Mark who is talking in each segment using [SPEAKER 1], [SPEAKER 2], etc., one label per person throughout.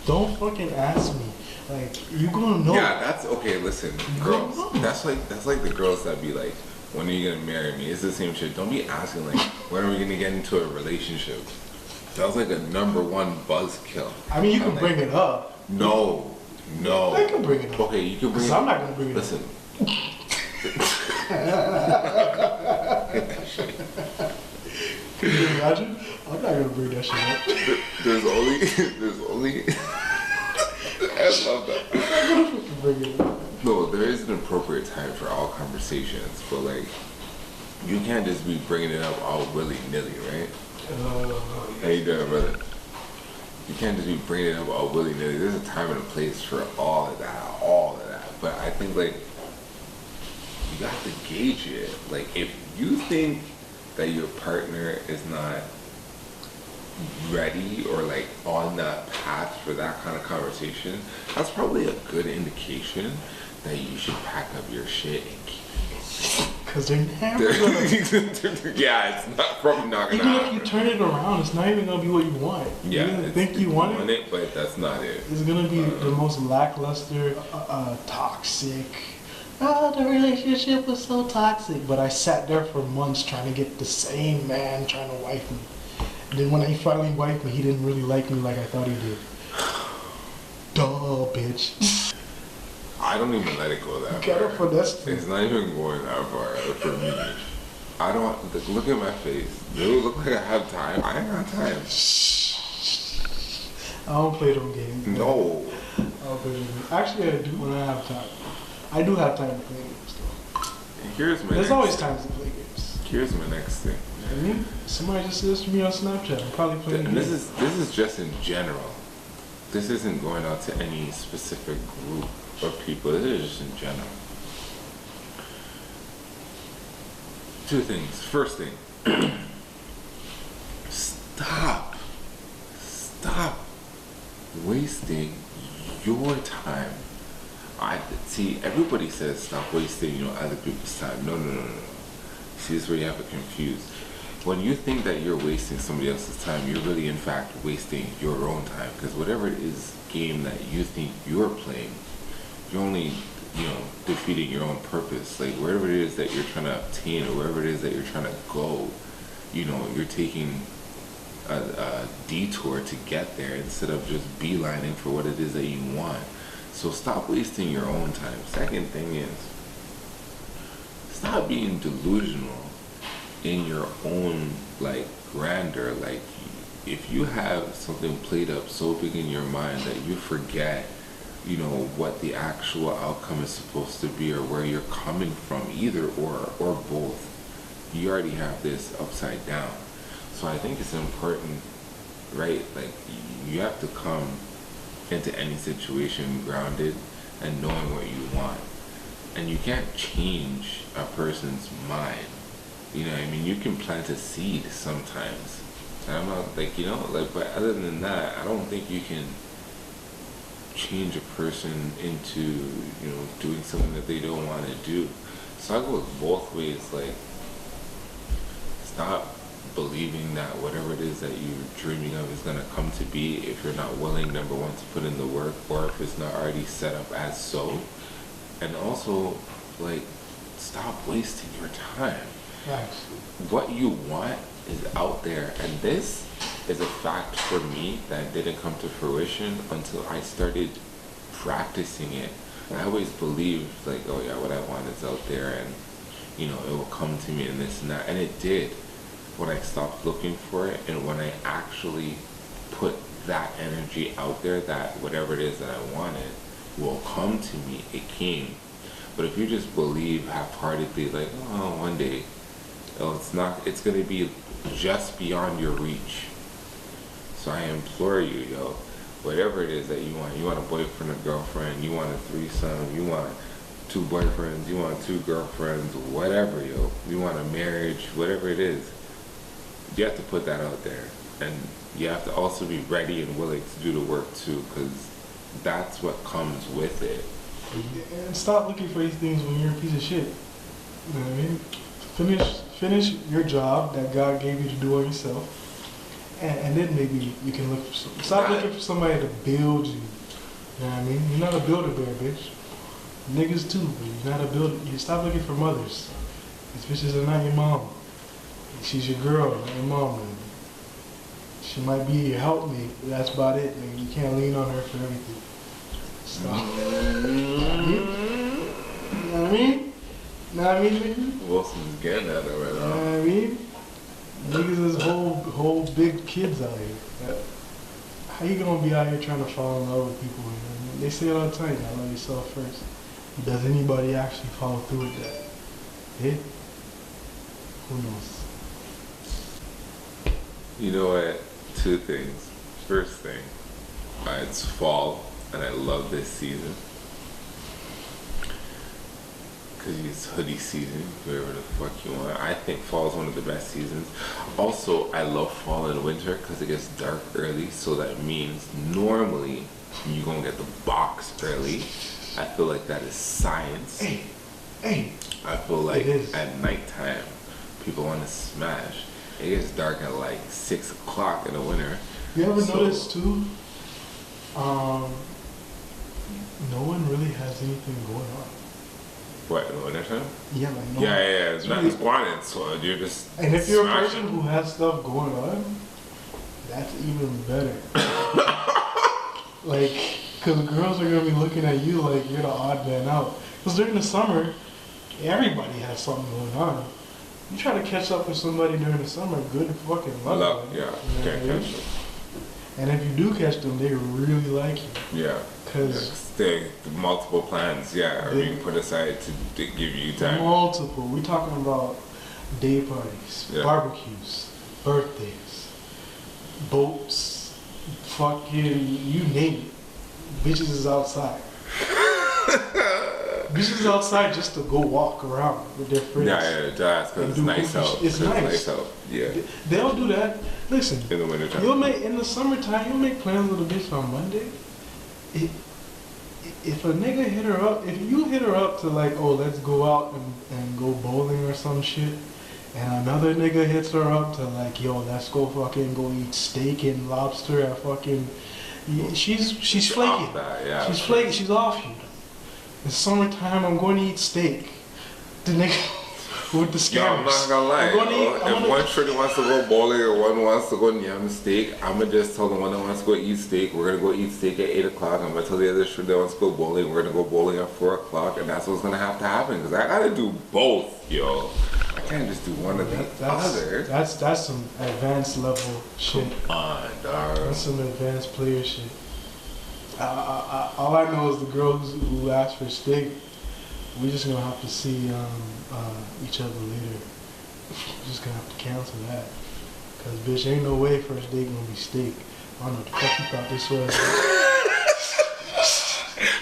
[SPEAKER 1] Don't fucking ask me. Like, you gonna know.
[SPEAKER 2] Yeah, that's okay. Listen, girls, that's like the girls that be like, when are you gonna marry me? It's the same shit. Don't be asking like, when are we gonna get into a relationship? That was like a #1 buzzkill.
[SPEAKER 1] I mean, you can bring it up.
[SPEAKER 2] No.
[SPEAKER 1] I can bring it up.
[SPEAKER 2] Okay, you can bring it
[SPEAKER 1] up. I'm not gonna bring it
[SPEAKER 2] Listen.
[SPEAKER 1] up. Can you imagine? I'm not gonna bring that shit up.
[SPEAKER 2] There's only. I love that.
[SPEAKER 1] I'm not gonna fucking bring it up.
[SPEAKER 2] No, there is an appropriate time for all conversations, but like, you can't just be bringing it up all willy-nilly, right? How you doing, brother? You can't just be bringing it up all willy-nilly. There's a time and a place for all of that. But I think like, you got to gauge it. Like, if you think that your partner is not ready or like on that path for that kind of conversation, that's probably a good indication that you should pack up your shit and keep it. Because they're never gonna. Yeah, it's not probably not gonna happen.
[SPEAKER 1] Even if you turn it around, it's not even gonna be what you want.
[SPEAKER 2] Yeah,
[SPEAKER 1] you think you want
[SPEAKER 2] it, but that's not it.
[SPEAKER 1] It's gonna be the most lackluster, toxic. Oh, the relationship was so toxic. But I sat there for months trying to get the same man trying to wife me. And then when he finally wifed me, he didn't really like me like I thought he did. Duh, bitch.
[SPEAKER 2] I don't even let it go that
[SPEAKER 1] far.
[SPEAKER 2] It's not even going that far for me. I don't, look at my face. Do it look like I have time? I ain't got time.
[SPEAKER 1] I don't play them games.
[SPEAKER 2] No.
[SPEAKER 1] I don't play them games. Actually, I do when I have time. I do have time to play games though. There's always time to play games.
[SPEAKER 2] Here's my next thing.
[SPEAKER 1] I mean, somebody just says to me on Snapchat, I'm probably playing games.
[SPEAKER 2] This is just in general. This isn't going out to any specific group of people. This is just in general. Two things. First thing, stop wasting your time. I see. Everybody says stop wasting, other people's time. No. See, this is where you have it confused. When you think that you're wasting somebody else's time, you're really, in fact, wasting your own time. Because whatever it is game that you think you're playing, you're only, defeating your own purpose. Like, wherever it is that you're trying to obtain or wherever it is that you're trying to go, you're taking a detour to get there instead of just beelining for what it is that you want. So stop wasting your own time. Second thing is, stop being delusional in your own, grandeur. Like, if you have something played up so big in your mind that you forget, what the actual outcome is supposed to be or where you're coming from, either or both, you already have this upside down. So I think it's important, right? Like, you have to come into any situation grounded and knowing what you want. And you can't change a person's mind. You can plant a seed sometimes. And I'm not but other than that, I don't think you can change a person into, doing something that they don't want to do. So I go with both ways. Stop believing that whatever it is that you're dreaming of is going to come to be if you're not willing, number one, to put in the work, or if it's not already set up as so. And also, stop wasting your time.
[SPEAKER 1] Thanks.
[SPEAKER 2] What you want is out there, and this is a fact for me that didn't come to fruition until I started practicing it. And I always believed, oh yeah, what I want is out there, and it will come to me and this and that, and it did. When I stopped looking for it, and when I actually put that energy out there, that whatever it is that I wanted will come to me, it came. But if you just believe half-heartedly, one day, it's going to be just beyond your reach. So I implore you, whatever it is that you want a boyfriend, a girlfriend, you want a threesome, you want 2 boyfriends, you want 2 girlfriends, whatever, you want a marriage, whatever it is, you have to put that out there. And you have to also be ready and willing to do the work too, because that's what comes with it.
[SPEAKER 1] And stop looking for these things when you're a piece of shit. You know what I mean? Finish your job that God gave you to do on yourself, and then maybe you can look for stop looking for somebody to build you. You know what I mean? You're not a builder bear, bitch. Niggas too, but you're not a builder. You stop looking for mothers. These bitches are not your mom. She's your girl, not your mom. Man. She might be your helpmate, but that's about it. Man. You can't lean on her for everything. Stop. You know what I mean? You know what I mean, nigga?
[SPEAKER 2] Wilson's getting at it right
[SPEAKER 1] You
[SPEAKER 2] now.
[SPEAKER 1] know what I mean? Niggas is whole big kids out here. How you gonna be out here trying to fall in love with people? Man? They say it all the time, you love yourself first. Does anybody actually follow through with that? Yeah? Who knows?
[SPEAKER 2] You know what? Two things. First thing, it's fall, and I love this season. Because it's hoodie season, whatever the fuck you want. I think fall is one of the best seasons. Also, I love fall and winter because it gets dark early, so that means normally you're gonna get the box early. I feel like that is science.
[SPEAKER 1] Hey.
[SPEAKER 2] I feel like at nighttime, people want to smash. It gets dark at like 6 o'clock in the winter.
[SPEAKER 1] You ever notice too? No one really has anything going on.
[SPEAKER 2] What, in the wintertime?
[SPEAKER 1] Yeah, like no.
[SPEAKER 2] Yeah. It's nothing's going on, so you're just.
[SPEAKER 1] And if you're
[SPEAKER 2] smashing.
[SPEAKER 1] a person who has stuff going on, that's even better. Like, because girls are gonna be looking at you like you're the odd man out. Because during the summer, everybody has something going on. You try to catch up with somebody during the summer, good fucking luck.
[SPEAKER 2] Yeah,
[SPEAKER 1] you
[SPEAKER 2] can't catch them.
[SPEAKER 1] And if you do catch them, they really like you.
[SPEAKER 2] Yeah.
[SPEAKER 1] Because
[SPEAKER 2] the multiple plans, are being put aside to give you time.
[SPEAKER 1] multiple. We talking about day parties, barbecues, birthdays, boats, fucking you name it. Bitches is outside. Bitches is outside just to go walk around with their friends.
[SPEAKER 2] Yeah, that's because it's nice out.
[SPEAKER 1] It's nice
[SPEAKER 2] out. Yeah.
[SPEAKER 1] They'll do that. Listen,
[SPEAKER 2] In the wintertime.
[SPEAKER 1] in the summertime, you'll make plans with a bitch on Monday. If a nigga hit her up, if you hit her up to like, oh, let's go out and go bowling or some shit, and another nigga hits her up to like, yo, let's go fucking go eat steak and lobster at fucking, she's flaky. She's flaky. She's off you. It's summertime. I'm going to eat steak. The nigga with the scammers.
[SPEAKER 2] Yo, I'm not gonna lie. If one shorty wants to go bowling or one wants to go yam steak, I'm gonna just tell the one that wants to go eat steak, we're gonna go eat steak at 8 o'clock. I'm gonna tell the other shorty that wants to go bowling, we're gonna go bowling at 4 o'clock, and that's what's gonna have to happen because I gotta do both, yo. I can't just do one of the other.
[SPEAKER 1] That's some advanced level shit.
[SPEAKER 2] Come on, dog.
[SPEAKER 1] That's some advanced player shit. All I know is the girls who asked for steak, we're just gonna have to see each other later. We're just gonna have to cancel that. Cause bitch, ain't no way first date gonna be steak. I don't know what the fuck you thought this was.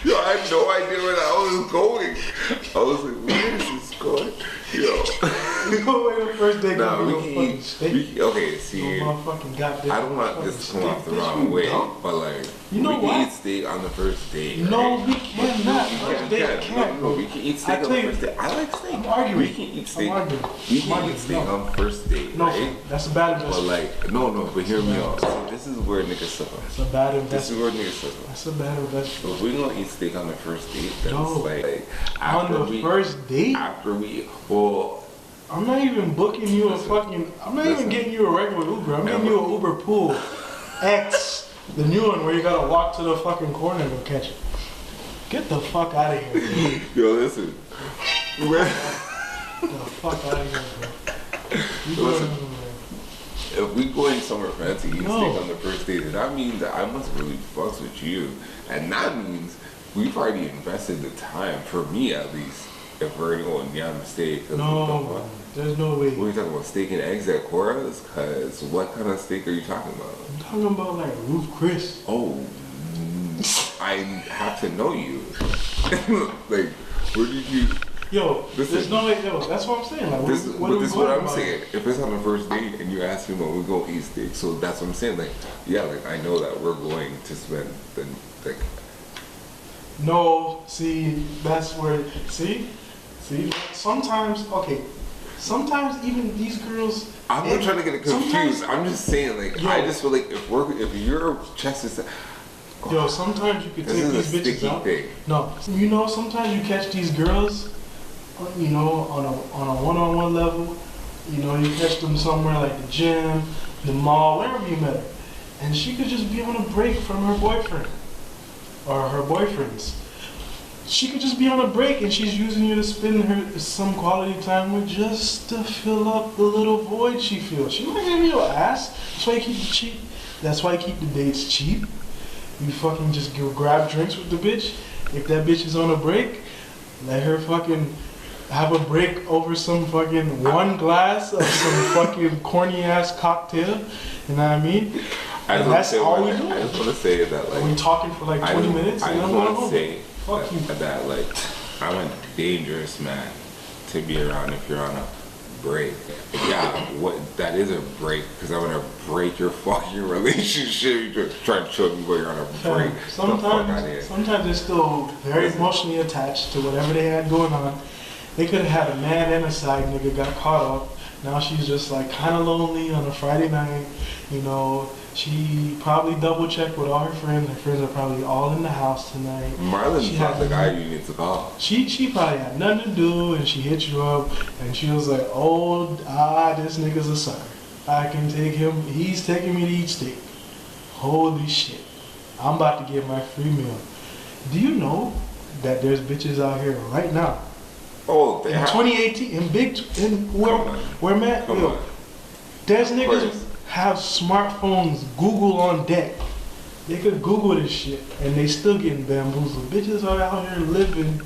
[SPEAKER 2] Yo, I had no idea where I was going. I was like, where is this going? Yo.
[SPEAKER 1] No way the first date gonna be no fucking steak.
[SPEAKER 2] Okay, see,
[SPEAKER 1] no motherfucking goddamn
[SPEAKER 2] I don't want this to come off the
[SPEAKER 1] steak,
[SPEAKER 2] wrong
[SPEAKER 1] bitch,
[SPEAKER 2] way,
[SPEAKER 1] dumb.
[SPEAKER 2] but like,
[SPEAKER 1] you know
[SPEAKER 2] we
[SPEAKER 1] what?
[SPEAKER 2] can eat steak on the first date.
[SPEAKER 1] No,
[SPEAKER 2] right?
[SPEAKER 1] we cannot. First date can't.
[SPEAKER 2] No, we can eat steak on the first date. I like steak.
[SPEAKER 1] I'm arguing.
[SPEAKER 2] We can eat steak.
[SPEAKER 1] I'm arguing.
[SPEAKER 2] We can eat steak on first date,
[SPEAKER 1] No,
[SPEAKER 2] right?
[SPEAKER 1] that's a bad
[SPEAKER 2] But
[SPEAKER 1] investment.
[SPEAKER 2] like, no, but hear me out. See, this is where niggas suffer.
[SPEAKER 1] That's a bad investment.
[SPEAKER 2] This is where niggas suffer.
[SPEAKER 1] That's a bad investment.
[SPEAKER 2] So if we gonna eat steak on the first date, then
[SPEAKER 1] No.
[SPEAKER 2] it's like
[SPEAKER 1] On the first date?
[SPEAKER 2] After we, well,
[SPEAKER 1] I'm not even booking you a fucking. I'm not even getting you a regular Uber. I'm getting you an Uber Pool X, the new one where you gotta walk to the fucking corner to catch it. Get the fuck out of here, bro.
[SPEAKER 2] Yo, listen.
[SPEAKER 1] Get the fuck out of here, bro. You
[SPEAKER 2] Listen.
[SPEAKER 1] doing,
[SPEAKER 2] If we going somewhere fancy, eat
[SPEAKER 1] No.
[SPEAKER 2] steak on the first date, that means that I must really fucks with you, and that means we've already invested the time, for me at least. If we're gonna go and yam steak,
[SPEAKER 1] No, there's no way.
[SPEAKER 2] What are you talking about? Steak and eggs at Cora's? Cause what kind of steak are you talking about?
[SPEAKER 1] I'm talking about like Ruth Chris.
[SPEAKER 2] Oh, I have to know you. Like, where did you?
[SPEAKER 1] Yo,
[SPEAKER 2] Listen.
[SPEAKER 1] there's no way. Yo, that's what I'm saying. Like,
[SPEAKER 2] This
[SPEAKER 1] what are we
[SPEAKER 2] is
[SPEAKER 1] going
[SPEAKER 2] what I'm
[SPEAKER 1] about?
[SPEAKER 2] saying. If it's on the first date and you ask me when we go eat steak, so that's what I'm saying. Like, yeah, like I know that we're going to spend the like.
[SPEAKER 1] No, see, that's where. See, sometimes okay. sometimes even these girls.
[SPEAKER 2] I'm not trying to get it confused. I'm just saying, like,
[SPEAKER 1] yo,
[SPEAKER 2] I just feel like if your chest is,
[SPEAKER 1] yo, sometimes you could take these bitches out.
[SPEAKER 2] Thing.
[SPEAKER 1] No, you know, sometimes you catch these girls, you know, on a one-on-one level. You know, you catch them somewhere like the gym, the mall, wherever you met her, and she could just be on a break from her boyfriend or her boyfriends. She could just be on a break and she's using you to spend her some quality time with just to fill up the little void she feels. She might give you an ass. That's why you keep the cheap. That's why you keep the dates cheap. You fucking just go grab drinks with the bitch. If that bitch is on a break, let her fucking have a break over some fucking one glass of some fucking corny ass cocktail. You know what I mean? And that's all we do.
[SPEAKER 2] I just want to say that, like,
[SPEAKER 1] we talking for like 20 minutes and I'm going home.
[SPEAKER 2] Fuck you. That, like, I'm a dangerous man to be around if you're on a break. Yeah, that is a break, because I want to break your fucking relationship. You're trying to show me where you're on a break.
[SPEAKER 1] Sometimes they're still very emotionally attached to whatever they had going on. They could have had a man and a side nigga, got caught up. Now she's just like kind of lonely on a Friday night. You know, she probably double checked with all her friends. Her friends are probably all in the house tonight.
[SPEAKER 2] Marlon's not the guy you need to call.
[SPEAKER 1] She probably had nothing to do, and she hit you up, and she was like, oh, this nigga's a sucker. I can take him. He's taking me to eat steak. Holy shit. I'm about to get my free meal. Do you know that there's bitches out here right now?
[SPEAKER 2] Oh, they
[SPEAKER 1] in
[SPEAKER 2] have.
[SPEAKER 1] 2018, where man, yo, there's niggas have smartphones, Google on deck. They could Google this shit and they still getting bamboozled. Bitches are out here living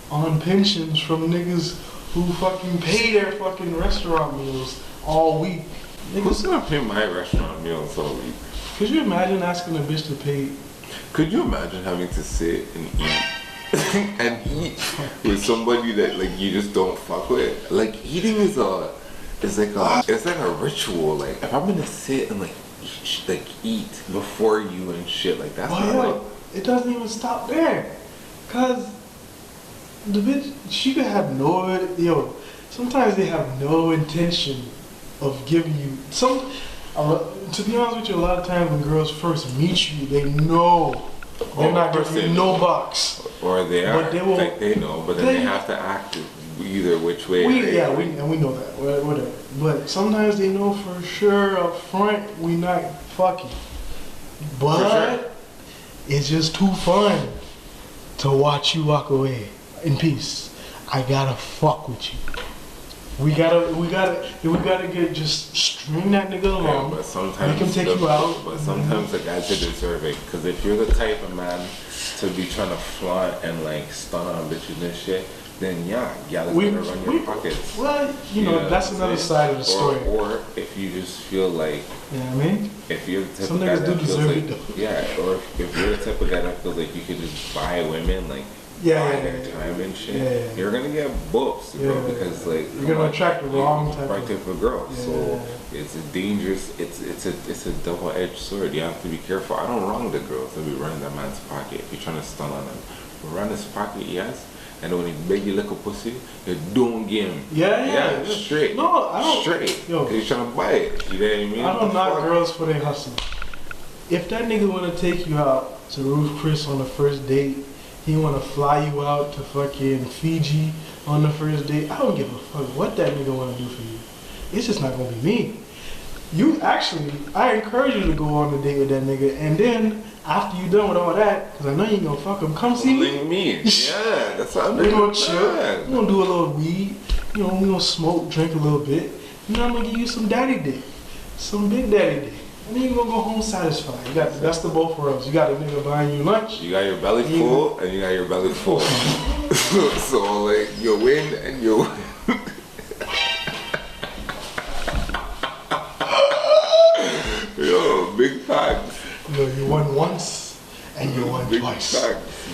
[SPEAKER 1] on pensions from niggas who fucking pay their fucking restaurant meals all week.
[SPEAKER 2] Who's gonna pay my restaurant meals all week?
[SPEAKER 1] Could you imagine asking a bitch to pay?
[SPEAKER 2] Could you imagine having to sit and eat? And eat with somebody that, like, you just don't fuck with? Like, eating is it's like a ritual. Like, if I'm gonna sit and eat before you and shit, like, that's not like.
[SPEAKER 1] It doesn't even stop there, cause the bitch, she could have sometimes they have no intention of giving you some. To be honest with you, a lot of times when girls first meet you, they know they're not giving you no box.
[SPEAKER 2] Or they are, like, they know, but then they have to act either which way.
[SPEAKER 1] We know that, whatever. But sometimes they know for sure up front we not fucking. But it's just too fun to watch you walk away in peace. I gotta fuck with you. We gotta just string that nigga along.
[SPEAKER 2] Yeah, but sometimes
[SPEAKER 1] make him take you out.
[SPEAKER 2] But sometimes the guys are deserving, because if you're the type of man to be trying to flaunt and like stun on bitches and shit, then that's gonna run your pockets.
[SPEAKER 1] Well, you know that's another side of the story.
[SPEAKER 2] Or if you just feel like,
[SPEAKER 1] you know what I mean?
[SPEAKER 2] If you're the type
[SPEAKER 1] some
[SPEAKER 2] of guy
[SPEAKER 1] niggas do
[SPEAKER 2] that feels
[SPEAKER 1] deserve
[SPEAKER 2] like,
[SPEAKER 1] it though.
[SPEAKER 2] Or if you're the type of guy that feels like you could just buy women, like, buy their time and shit, you're gonna get boobs, bro, because like
[SPEAKER 1] you're gonna attract the wrong type
[SPEAKER 2] of girl. So it's a dangerous, it's a double-edged sword. You have to be careful. I don't wrong the girls that be running that man's pocket. If you're trying to stun on them, but run his pocket, yes. And when he beg you like a pussy, you don't give him. Yeah, straight.
[SPEAKER 1] No, I don't.
[SPEAKER 2] Straight. Yo, he's trying to buy it. You know what I mean?
[SPEAKER 1] I don't knock girls for their hustle. If that nigga wanna take you out to Ruth Chris on the first date, he wanna fly you out to fucking Fiji on the first date, I don't give a fuck what that nigga wanna do for you. It's just not gonna be me. I encourage you to go on a date with that nigga, and then after you done with all that, because I know you ain't gonna fuck him, come see me.
[SPEAKER 2] Yeah, that's what I'm
[SPEAKER 1] doing. We gonna chill. We gonna do a little weed. You know, we gonna smoke, drink a little bit. And then I'm gonna give you some daddy dick, some big daddy dick. And then you gonna go home satisfied. That's the both worlds. You got a nigga buying you lunch.
[SPEAKER 2] You got your belly full, and you got your belly full. So like you win and you win. Yo, big facts.
[SPEAKER 1] You won once and you won twice.
[SPEAKER 2] Big facts.